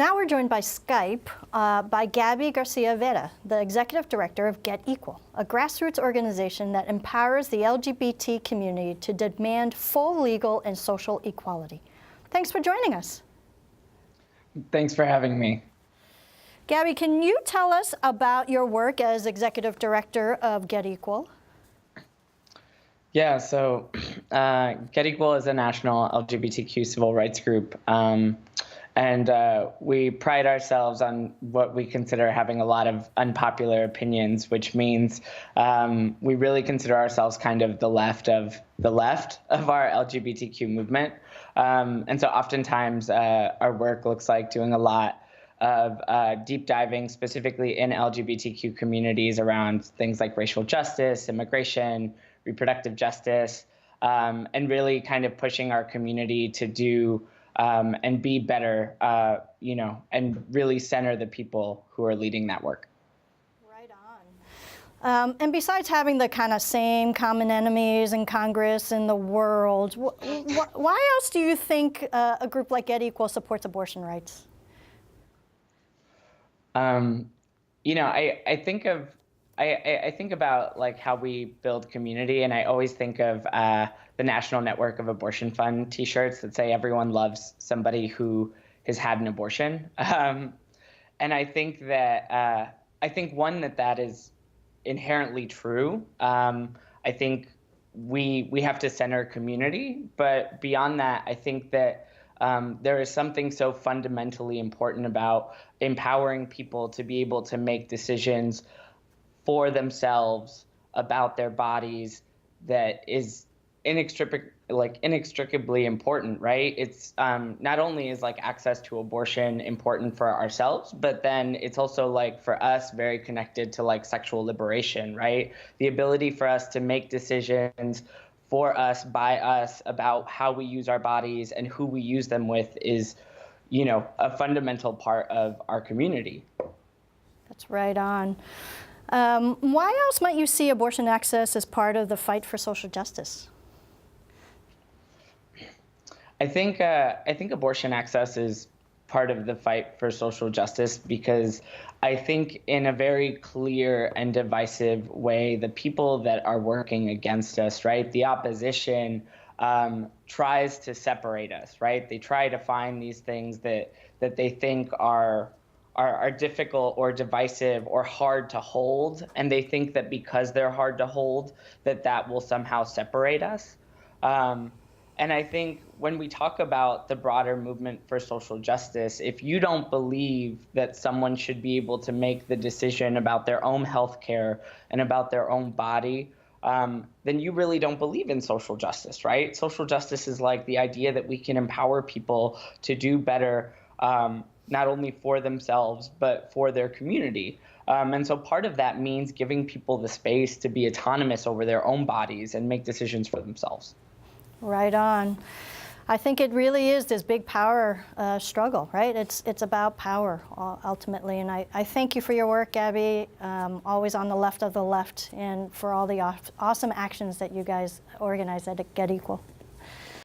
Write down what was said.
Now we're joined by Skype by Gabby Garcia Vera, the Executive Director of Get Equal, a grassroots organization that empowers the LGBT community to demand full legal and social equality. Thanks for joining us. Thanks for having me. Gabby, can you tell us about your work as Executive Director of Get Equal? Yeah, so Get Equal is a national LGBTQ civil rights group. And we pride ourselves on what we consider having a lot of unpopular opinions, which means we really consider ourselves kind of the left of our LGBTQ movement. And so oftentimes our work looks like doing a lot of deep diving specifically in LGBTQ communities around things like racial justice, immigration, reproductive justice, and really kind of pushing our community to do and be better, and really center the people who are leading that work. Right on. And besides having the kind of same common enemies in Congress and the world, why else do you think a group like Get Equal supports abortion rights? I think about like how we build community, and I always think of the National Network of Abortion Fund T-shirts that say everyone loves somebody who has had an abortion. And I think that that is inherently true. I think we have to center community, but beyond that, I think that there is something so fundamentally important about empowering people to be able to make decisions for themselves about their bodies that is inextricably important, right? It's not only is like access to abortion important for ourselves, but then it's also like for us very connected to like sexual liberation, right? The ability for us to make decisions for us, by us, about how we use our bodies and who we use them with is, a fundamental part of our community. That's right on. Why else might you see abortion access as part of the fight for social justice? I think abortion access is part of the fight for social justice because I think in a very clear and divisive way, the people that are working against us, right, the opposition tries to separate us, right? They try to find these things that they think are difficult or divisive or hard to hold, and they think that because they're hard to hold, that will somehow separate us. And I think when we talk about the broader movement for social justice, if you don't believe that someone should be able to make the decision about their own health care and about their own body, then you really don't believe in social justice, right? Social justice is like the idea that we can empower people to do better, not only for themselves, but for their community. And so part of that means giving people the space to be autonomous over their own bodies and make decisions for themselves. Right on. I think it really is this big power struggle, right? It's about power ultimately. And I thank you for your work, Gabby, always on the left of the left, and for all the awesome actions that you guys organize at Get Equal.